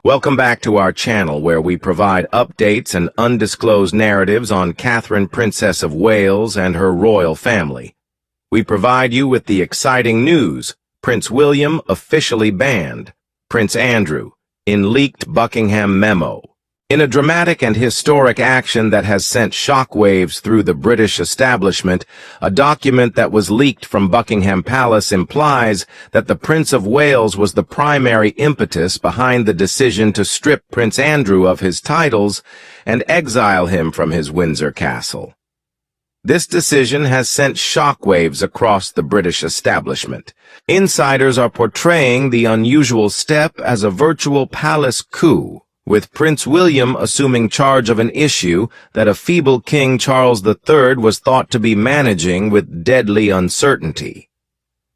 Welcome back to our channel where we provide updates and undisclosed narratives on Catherine, Princess of Wales, and her royal family. We provide you with the exciting news: Prince William officially banned, Prince Andrew in leaked Buckingham Memo. In a dramatic and historic action that has sent shockwaves through the British establishment, a document that was leaked from Buckingham Palace implies that the Prince of Wales was the primary impetus behind the decision to strip Prince Andrew of his titles and exile him from his Windsor castle. This decision has sent shockwaves across the British establishment. Insiders are portraying the unusual step as a virtual palace coup, with Prince William assuming charge of an issue that a feeble King Charles III was thought to be managing with deadly uncertainty.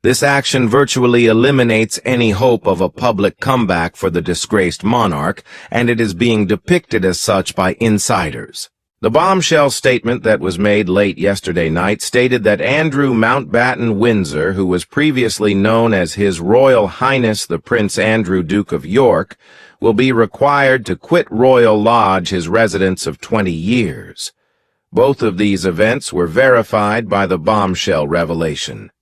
This action virtually eliminates any hope of a public comeback for the disgraced monarch, and it is being depicted as such by insiders. The bombshell statement that was made late yesterday night stated that Andrew Mountbatten Windsor, who was previously known as His Royal Highness the Prince Andrew, Duke of York, will be required to quit Royal Lodge, his residence of 20 years. Both of these events were verified by the bombshell revelation.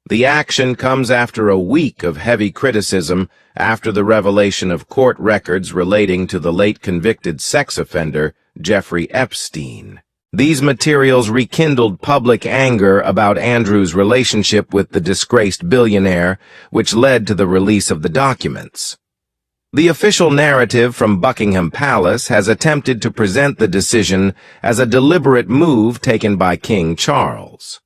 The action comes after a week of heavy criticism after the revelation of court records relating to the late convicted sex offender, Jeffrey Epstein. These materials rekindled public anger about Andrew's relationship with the disgraced billionaire, which led to the release of the documents. The official narrative from Buckingham Palace has attempted to present the decision as a deliberate move taken by King Charles.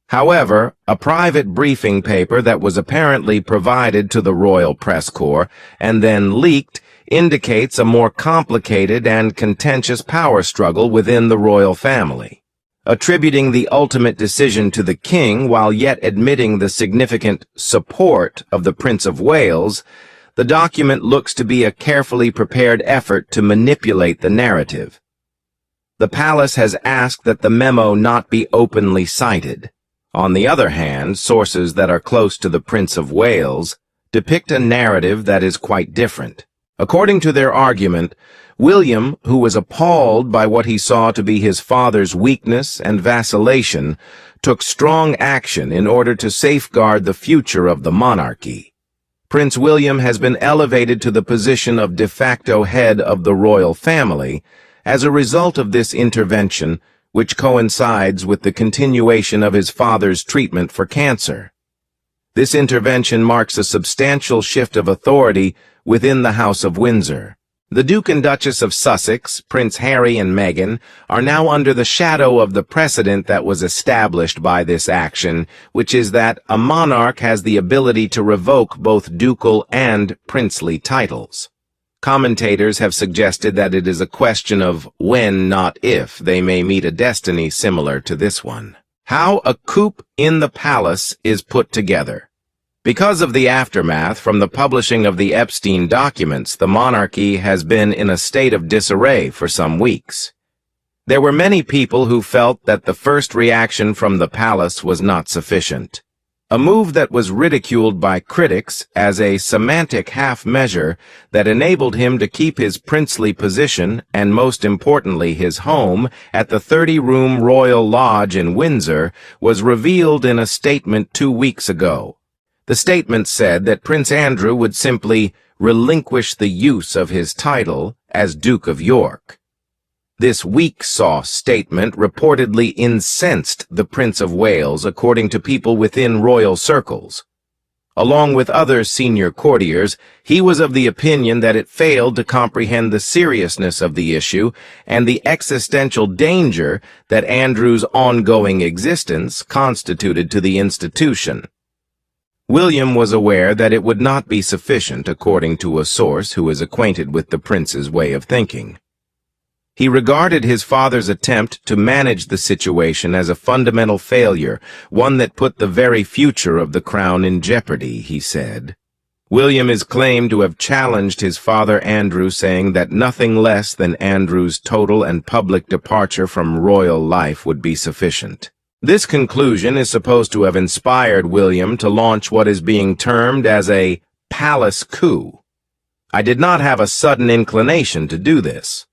However, a private briefing paper that was apparently provided to the Royal Press Corps and then leaked indicates a more complicated and contentious power struggle within the royal family. Attributing the ultimate decision to the king while yet admitting the significant support of the Prince of Wales, the document looks to be a carefully prepared effort to manipulate the narrative. The palace has asked that the memo not be openly cited. On the other hand, sources that are close to the Prince of Wales depict a narrative that is quite different. According to their argument, William, who was appalled by what he saw to be his father's weakness and vacillation, took strong action in order to safeguard the future of the monarchy. Prince William has been elevated to the position of de facto head of the royal family as a result of this intervention, which coincides with the continuation of his father's treatment for cancer. This intervention marks a substantial shift of authority within the House of Windsor. The Duke and Duchess of Sussex, Prince Harry and Meghan, are now under the shadow of the precedent that was established by this action, which is that a monarch has the ability to revoke both ducal and princely titles. Commentators have suggested that it is a question of when, not if, they may meet a destiny similar to this one. How a coup in the palace is put together. Because of the aftermath from the publishing of the Epstein documents, the monarchy has been in a state of disarray for some weeks. There were many people who felt that the first reaction from the palace was not sufficient. A move that was ridiculed by critics as a semantic half-measure that enabled him to keep his princely position and, most importantly, his home at the 30-room Royal Lodge in Windsor was revealed in a statement 2 weeks ago. The statement said that Prince Andrew would simply relinquish the use of his title as Duke of York. This weak-sauce statement reportedly incensed the Prince of Wales, according to people within royal circles. Along with other senior courtiers, he was of the opinion that it failed to comprehend the seriousness of the issue and the existential danger that Andrew's ongoing existence constituted to the institution. William was aware that it would not be sufficient, according to a source who is acquainted with the prince's way of thinking. He regarded his father's attempt to manage the situation as a fundamental failure, one that put the very future of the crown in jeopardy, he said. William is claimed to have challenged his father Andrew, saying that nothing less than Andrew's total and public departure from royal life would be sufficient. This conclusion is supposed to have inspired William to launch what is being termed as a palace coup. I did not have a sudden inclination to do this.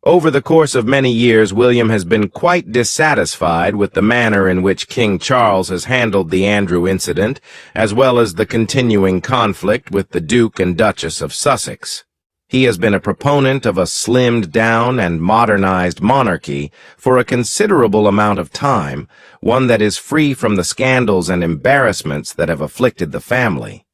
Over the course of many years, William has been quite dissatisfied with the manner in which King Charles has handled the Andrew incident, as well as the continuing conflict with the Duke and Duchess of Sussex. He has been a proponent of a slimmed-down and modernized monarchy for a considerable amount of time, one that is free from the scandals and embarrassments that have afflicted the family.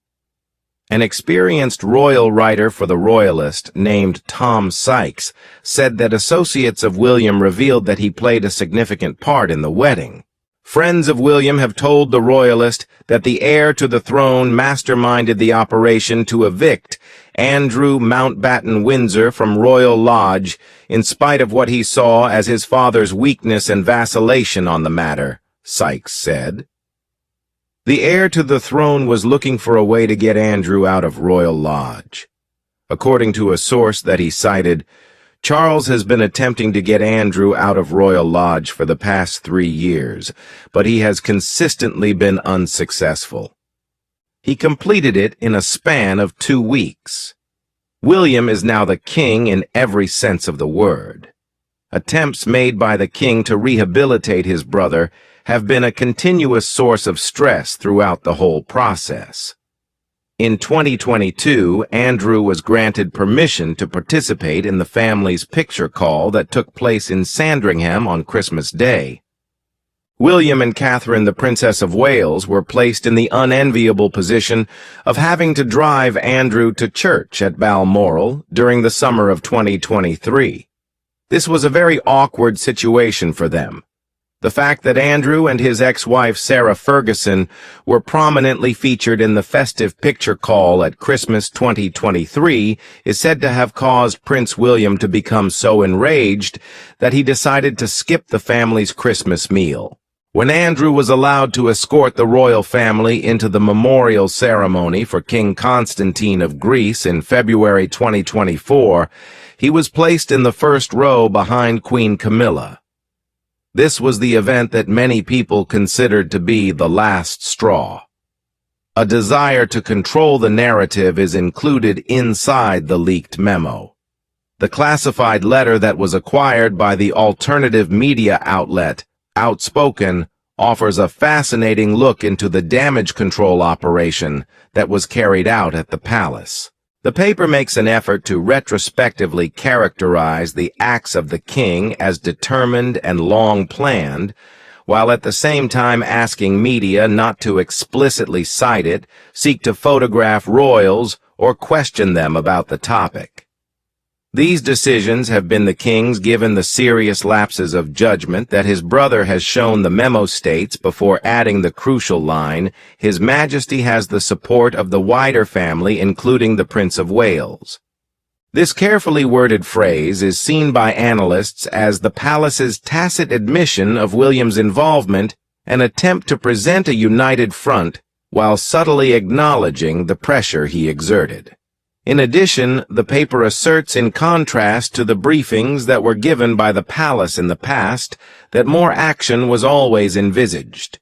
An experienced royal writer for the Royalist named Tom Sykes said that associates of William revealed that he played a significant part in the wedding. Friends of William have told the Royalist that the heir to the throne masterminded the operation to evict Andrew Mountbatten Windsor from Royal Lodge in spite of what he saw as his father's weakness and vacillation on the matter, Sykes said. The heir to the throne was looking for a way to get Andrew out of Royal Lodge. According to a source that he cited, Charles has been attempting to get Andrew out of Royal Lodge for the past 3 years, but he has consistently been unsuccessful. He completed it in a span of 2 weeks. William is now the king in every sense of the word. Attempts made by the king to rehabilitate his brother have been a continuous source of stress throughout the whole process. In 2022, Andrew was granted permission to participate in the family's picture call that took place in Sandringham on Christmas Day. William and Catherine, the Princess of Wales, were placed in the unenviable position of having to drive Andrew to church at Balmoral during the summer of 2023. This was a very awkward situation for them. The fact that Andrew and his ex-wife Sarah Ferguson were prominently featured in the festive picture call at Christmas 2023 is said to have caused Prince William to become so enraged that he decided to skip the family's Christmas meal. When Andrew was allowed to escort the royal family into the memorial ceremony for King Constantine of Greece in February 2024, he was placed in the first row behind Queen Camilla. This was the event that many people considered to be the last straw. A desire to control the narrative is included inside the leaked memo. The classified letter that was acquired by the alternative media outlet, Outspoken, offers a fascinating look into the damage control operation that was carried out at the palace. The paper makes an effort to retrospectively characterize the acts of the king as determined and long-planned, while at the same time asking media not to explicitly cite it, seek to photograph royals, or question them about the topic. These decisions have been the king's given the serious lapses of judgment that his brother has shown, the memo states, before adding the crucial line, His Majesty has the support of the wider family, including the Prince of Wales. This carefully worded phrase is seen by analysts as the palace's tacit admission of William's involvement, an attempt to present a united front while subtly acknowledging the pressure he exerted. In addition, the paper asserts, in contrast to the briefings that were given by the palace in the past, that more action was always envisaged.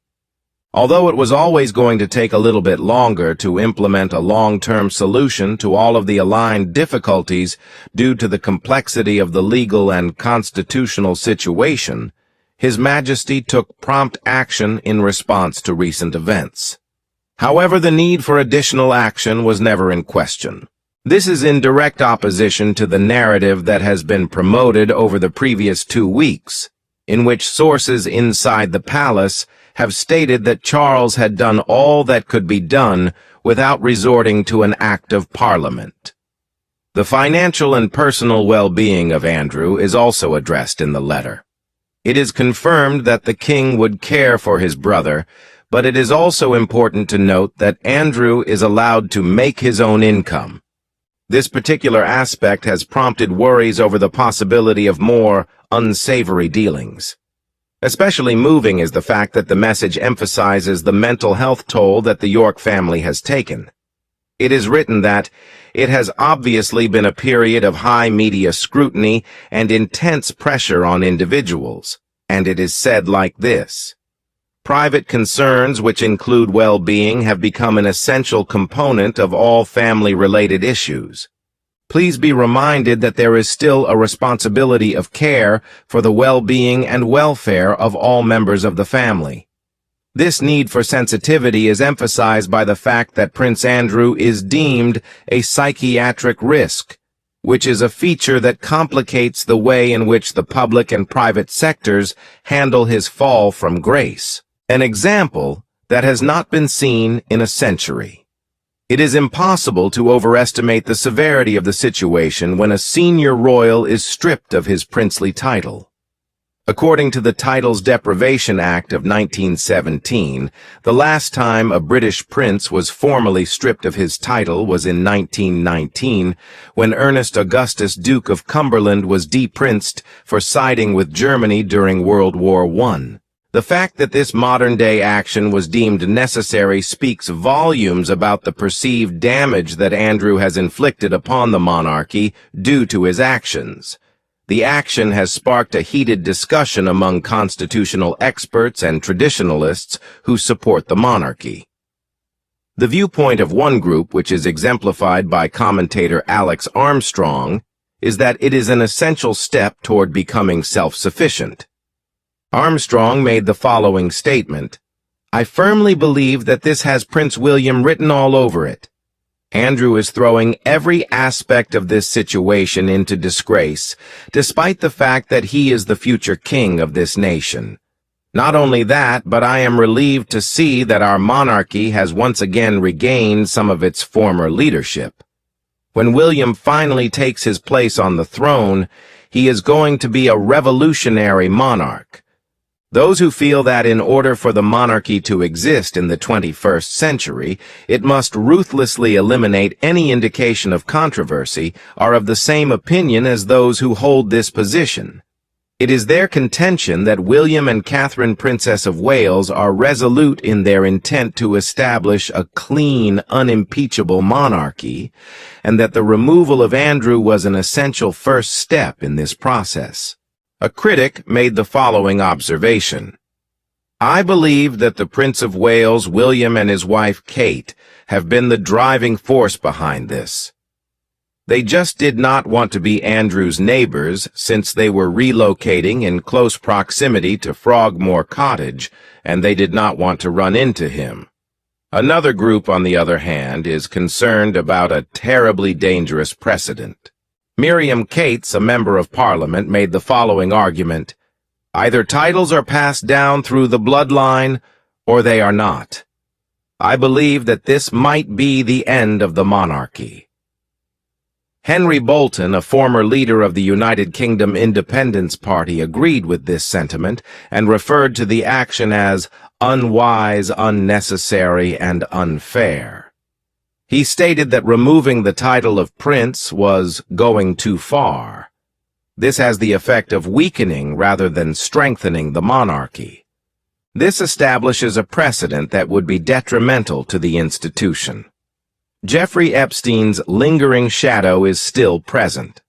Although it was always going to take a little bit longer to implement a long-term solution to all of the aligned difficulties due to the complexity of the legal and constitutional situation, His Majesty took prompt action in response to recent events. However, the need for additional action was never in question. This is in direct opposition to the narrative that has been promoted over the previous 2 weeks, in which sources inside the palace have stated that Charles had done all that could be done without resorting to an act of Parliament. The financial and personal well-being of Andrew is also addressed in the letter. It is confirmed that the king would care for his brother, but it is also important to note that Andrew is allowed to make his own income. This particular aspect has prompted worries over the possibility of more unsavory dealings. Especially moving is the fact that the message emphasizes the mental health toll that the York family has taken. It is written that it has obviously been a period of high media scrutiny and intense pressure on individuals, and it is said like this: private concerns, which include well-being, have become an essential component of all family-related issues. Please be reminded that there is still a responsibility of care for the well-being and welfare of all members of the family. This need for sensitivity is emphasized by the fact that Prince Andrew is deemed a psychiatric risk, which is a feature that complicates the way in which the public and private sectors handle his fall from grace, an example that has not been seen in a century. It is impossible to overestimate the severity of the situation when a senior royal is stripped of his princely title. According to the Titles Deprivation Act of 1917, the last time a British prince was formally stripped of his title was in 1919, when Ernest Augustus, Duke of Cumberland, was deprinced for siding with Germany during World War I. The fact that this modern-day action was deemed necessary speaks volumes about the perceived damage that Andrew has inflicted upon the monarchy due to his actions. The action has sparked a heated discussion among constitutional experts and traditionalists who support the monarchy. The viewpoint of one group, which is exemplified by commentator Alex Armstrong, is that it is an essential step toward becoming self-sufficient. Armstrong made the following statement: "I firmly believe that this has Prince William written all over it. Andrew is throwing every aspect of this situation into disgrace, despite the fact that he is the future king of this nation. Not only that, but I am relieved to see that our monarchy has once again regained some of its former leadership. When William finally takes his place on the throne, he is going to be a revolutionary monarch. Those who feel that in order for the monarchy to exist in the 21st century, it must ruthlessly eliminate any indication of controversy are of the same opinion as those who hold this position. It is their contention that William and Catherine, Princess of Wales, are resolute in their intent to establish a clean, unimpeachable monarchy, and that the removal of Andrew was an essential first step in this process." A critic made the following observation: "I believe that the Prince of Wales, William, and his wife Kate have been the driving force behind this. They just did not want to be Andrew's neighbors since they were relocating in close proximity to Frogmore Cottage, and they did not want to run into him. Another group, on the other hand, is concerned about a terribly dangerous precedent." Miriam Cates, a member of Parliament, made the following argument: "Either titles are passed down through the bloodline, or they are not. I believe that this might be the end of the monarchy." Henry Bolton, a former leader of the United Kingdom Independence Party, agreed with this sentiment and referred to the action as unwise, unnecessary, and unfair. He stated that removing the title of prince was going too far. This has the effect of weakening rather than strengthening the monarchy. This establishes a precedent that would be detrimental to the institution. Jeffrey Epstein's lingering shadow is still present.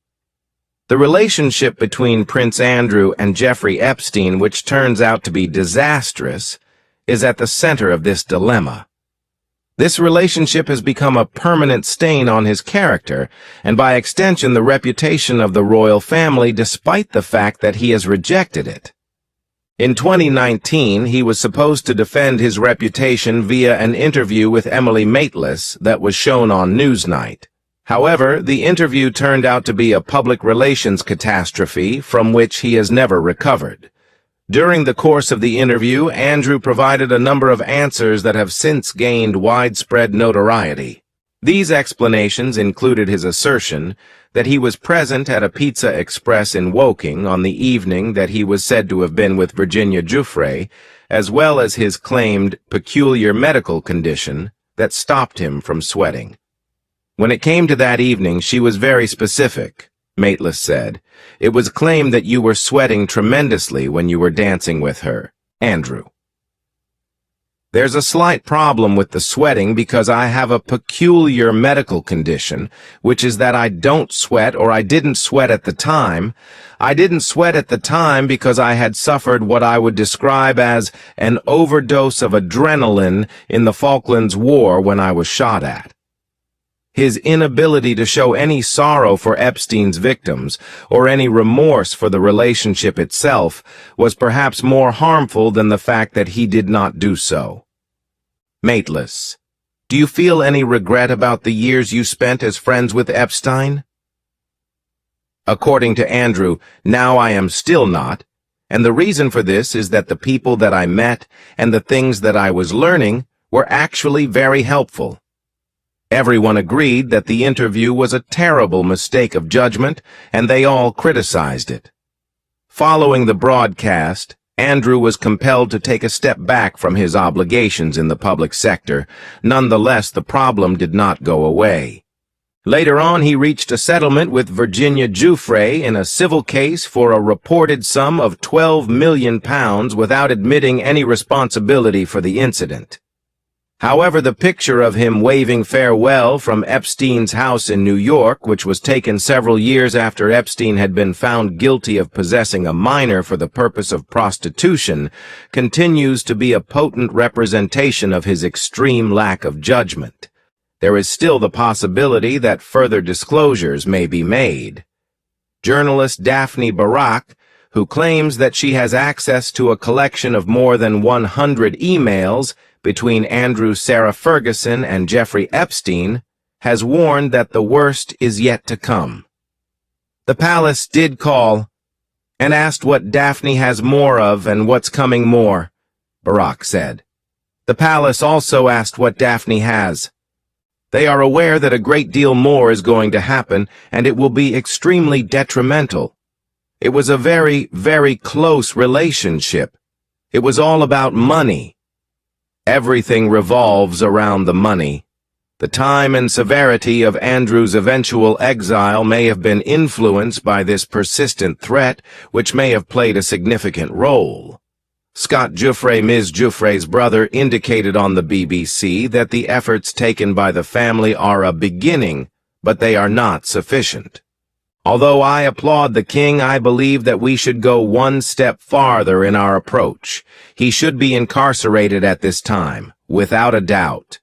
The relationship between Prince Andrew and Jeffrey Epstein, which turns out to be disastrous, is at the center of this dilemma. This relationship has become a permanent stain on his character, and by extension the reputation of the royal family, despite the fact that he has rejected it. In 2019, he was supposed to defend his reputation via an interview with Emily Maitlis that was shown on Newsnight. However, the interview turned out to be a public relations catastrophe from which he has never recovered. During the course of the interview, Andrew provided a number of answers that have since gained widespread notoriety. These explanations included his assertion that he was present at a Pizza Express in Woking on the evening that he was said to have been with Virginia Giuffre, as well as his claimed peculiar medical condition that stopped him from sweating. "When it came to that evening, she was very specific," Maitlis said. "It was claimed that you were sweating tremendously when you were dancing with her, Andrew. There's a slight problem with the sweating because I have a peculiar medical condition, which is that I don't sweat, or I didn't sweat at the time. I didn't sweat at the time because I had suffered what I would describe as an overdose of adrenaline in the Falklands War when I was shot at." His inability to show any sorrow for Epstein's victims or any remorse for the relationship itself was perhaps more harmful than the fact that he did not do so. Mateless, do you feel any regret about the years you spent as friends with Epstein? According to Andrew, now I am still not, and the reason for this is that the people that I met and the things that I was learning were actually very helpful. Everyone agreed that the interview was a terrible mistake of judgment, and they all criticized it. Following the broadcast, Andrew was compelled to take a step back from his obligations in the public sector. Nonetheless, the problem did not go away. Later on, he reached a settlement with Virginia Giuffre in a civil case for a reported sum of £12 million without admitting any responsibility for the incident. However, the picture of him waving farewell from Epstein's house in New York, which was taken several years after Epstein had been found guilty of possessing a minor for the purpose of prostitution, continues to be a potent representation of his extreme lack of judgment. There is still the possibility that further disclosures may be made. Journalist Daphne Barak, who claims that she has access to a collection of more than 100 emails between Andrew Sarah Ferguson and Jeffrey Epstein, has warned that the worst is yet to come. The palace did call and asked what Daphne has more of and what's coming more, Barak said. The palace also asked what Daphne has. They are aware that a great deal more is going to happen, and it will be extremely detrimental. It was a very, very close relationship. It was all about money. Everything revolves around the money. The time and severity of Andrew's eventual exile may have been influenced by this persistent threat, which may have played a significant role. Scott Giuffre, Ms. Giuffre's brother, indicated on the BBC that the efforts taken by the family are a beginning, but they are not sufficient. Although I applaud the king, I believe that we should go one step farther in our approach. He should be incarcerated at this time, without a doubt.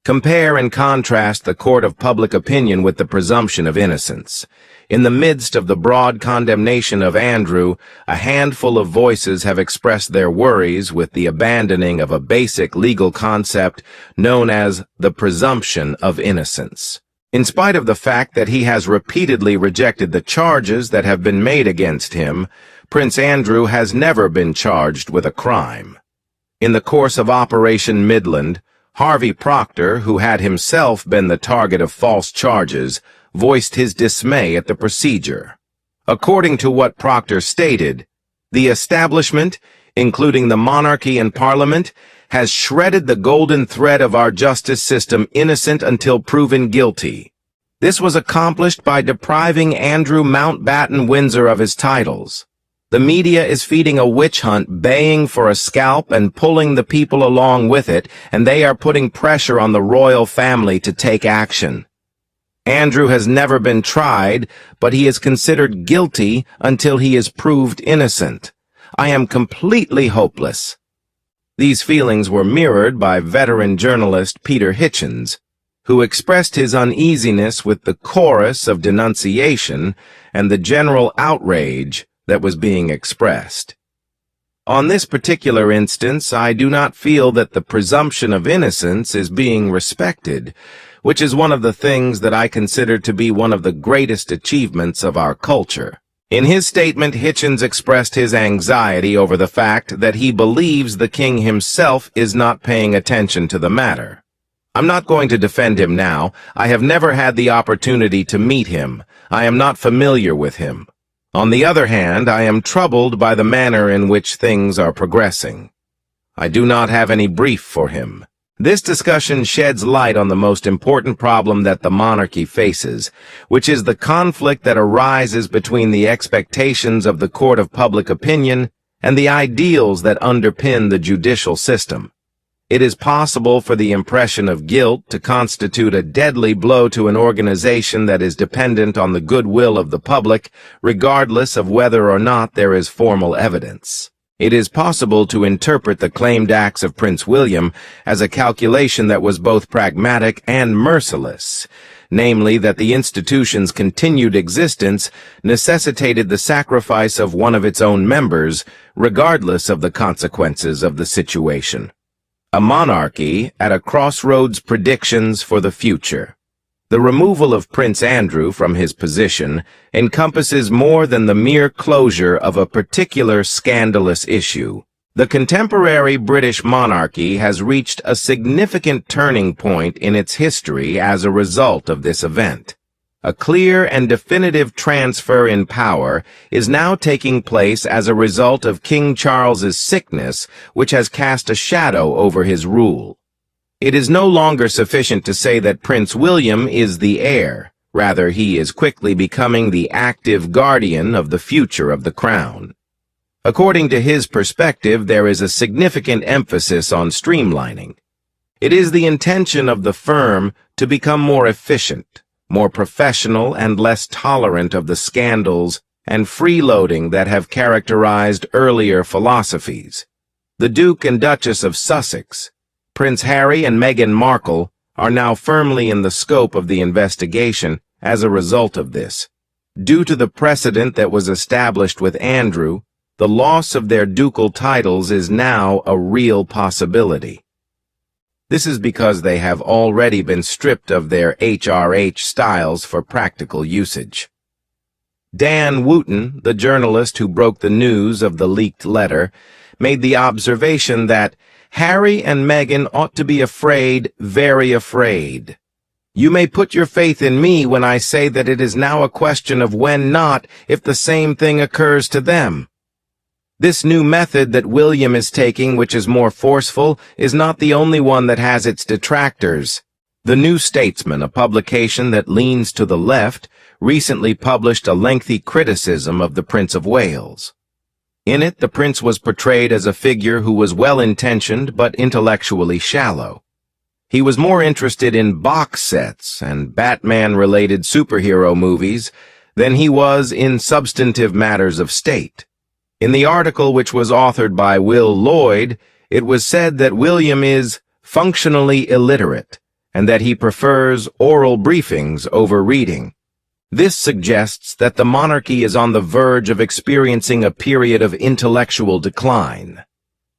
Compare and contrast the court of public opinion with the presumption of innocence. In the midst of the broad condemnation of Andrew, a handful of voices have expressed their worries with the abandoning of a basic legal concept known as the presumption of innocence. In spite of the fact that he has repeatedly rejected the charges that have been made against him, Prince Andrew has never been charged with a crime. In the course of Operation Midland, Harvey Proctor, who had himself been the target of false charges, voiced his dismay at the procedure. According to what Proctor stated, the establishment, including the monarchy and parliament, has shredded the golden thread of our justice system, innocent until proven guilty. This was accomplished by depriving Andrew Mountbatten Windsor of his titles. The media is feeding a witch hunt, baying for a scalp and pulling the people along with it, and they are putting pressure on the royal family to take action. Andrew has never been tried, but he is considered guilty until he is proved innocent. I am completely hopeless. These feelings were mirrored by veteran journalist Peter Hitchens, who expressed his uneasiness with the chorus of denunciation and the general outrage that was being expressed. On this particular instance, I do not feel that the presumption of innocence is being respected, which is one of the things that I consider to be one of the greatest achievements of our culture. In his statement, Hitchens expressed his anxiety over the fact that he believes the king himself is not paying attention to the matter. I'm not going to defend him now. I have never had the opportunity to meet him. I am not familiar with him. On the other hand, I am troubled by the manner in which things are progressing. I do not have any brief for him. This discussion sheds light on the most important problem that the monarchy faces, which is the conflict that arises between the expectations of the court of public opinion and the ideals that underpin the judicial system. It is possible for the impression of guilt to constitute a deadly blow to an organization that is dependent on the goodwill of the public, regardless of whether or not there is formal evidence. It is possible to interpret the claimed acts of Prince William as a calculation that was both pragmatic and merciless, namely that the institution's continued existence necessitated the sacrifice of one of its own members, regardless of the consequences of the situation. A monarchy at a crossroads, predictions for the future. The removal of Prince Andrew from his position encompasses more than the mere closure of a particular scandalous issue. The contemporary British monarchy has reached a significant turning point in its history as a result of this event. A clear and definitive transfer in power is now taking place as a result of King Charles's sickness, which has cast a shadow over his rule. It is no longer sufficient to say that Prince William is the heir. Rather, he is quickly becoming the active guardian of the future of the crown. According to his perspective, there is a significant emphasis on streamlining. It is the intention of the firm to become more efficient, more professional, and less tolerant of the scandals and freeloading that have characterized earlier philosophies. The Duke and Duchess of Sussex, Prince Harry and Meghan Markle, are now firmly in the scope of the investigation as a result of this. Due to the precedent that was established with Andrew, the loss of their ducal titles is now a real possibility. This is because they have already been stripped of their HRH styles for practical usage. Dan Wooten, the journalist who broke the news of the leaked letter, made the observation that Harry and Meghan ought to be afraid, very afraid. You may put your faith in me when I say that it is now a question of when, not if, the same thing occurs to them. This new method that William is taking, which is more forceful, is not the only one that has its detractors. The New Statesman, a publication that leans to the left, recently published a lengthy criticism of the Prince of Wales. In it, the prince was portrayed as a figure who was well-intentioned but intellectually shallow. He was more interested in box sets and Batman-related superhero movies than he was in substantive matters of state. In the article, which was authored by Will Lloyd, it was said that William is functionally illiterate and that he prefers oral briefings over reading. This suggests that the monarchy is on the verge of experiencing a period of intellectual decline.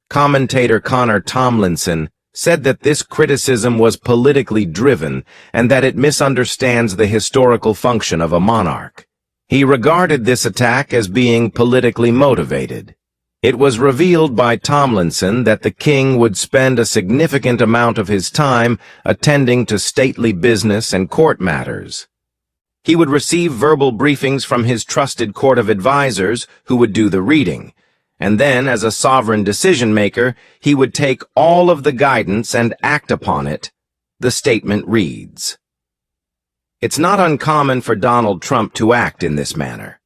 Commentator Connor Tomlinson said that this criticism was politically driven and that it misunderstands the historical function of a monarch. He regarded this attack as being politically motivated. It was revealed by Tomlinson that the king would spend a significant amount of his time attending to stately business and court matters. He would receive verbal briefings from his trusted court of advisers, who would do the reading, and then, as a sovereign decision-maker, he would take all of the guidance and act upon it. The statement reads, "It's not uncommon for Donald Trump to act in this manner."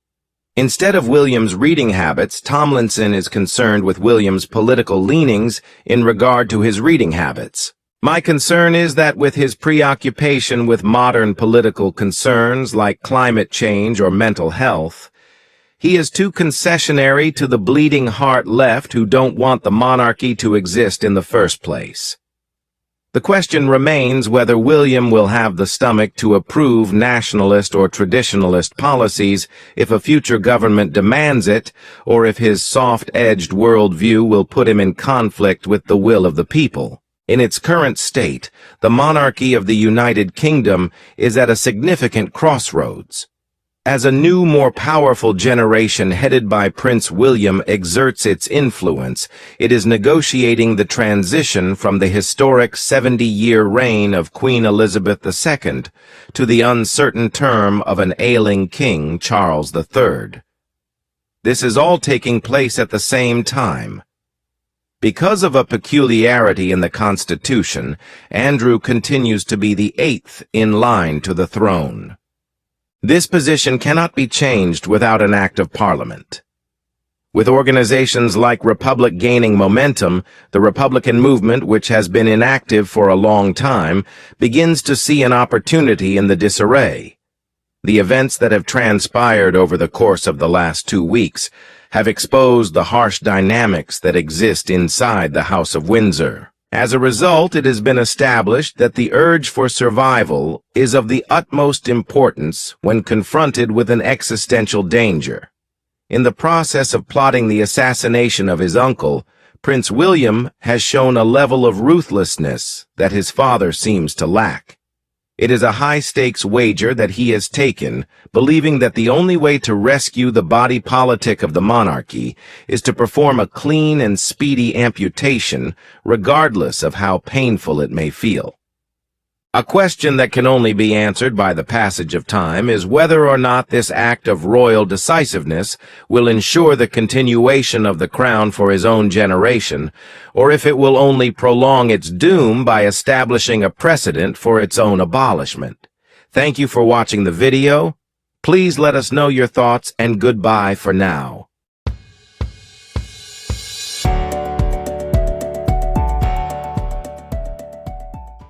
Instead of William's reading habits, Tomlinson is concerned with William's political leanings in regard to his reading habits. My concern is that with his preoccupation with modern political concerns like climate change or mental health, he is too concessionary to the bleeding heart left who don't want the monarchy to exist in the first place. The question remains whether William will have the stomach to approve nationalist or traditionalist policies if a future government demands it, or if his soft-edged worldview will put him in conflict with the will of the people. In its current state, the monarchy of the United Kingdom is at a significant crossroads. As a new, more powerful generation headed by Prince William exerts its influence, it is negotiating the transition from the historic 70-year reign of Queen Elizabeth II to the uncertain term of an ailing King Charles III. This is all taking place at the same time. Because of a peculiarity in the Constitution, Andrew continues to be the 8th in line to the throne. This position cannot be changed without an act of Parliament. With organizations like Republic gaining momentum, the Republican movement, which has been inactive for a long time, begins to see an opportunity in the disarray. The events that have transpired over the course of the last 2 weeks have exposed the harsh dynamics that exist inside the House of Windsor. As a result, it has been established that the urge for survival is of the utmost importance when confronted with an existential danger. In the process of plotting the assassination of his uncle, Prince William has shown a level of ruthlessness that his father seems to lack. It is a high-stakes wager that he has taken, believing that the only way to rescue the body politic of the monarchy is to perform a clean and speedy amputation, regardless of how painful it may feel. A question that can only be answered by the passage of time is whether or not this act of royal decisiveness will ensure the continuation of the crown for his own generation, or if it will only prolong its doom by establishing a precedent for its own abolishment. Thank you for watching the video. Please let us know your thoughts, and goodbye for now.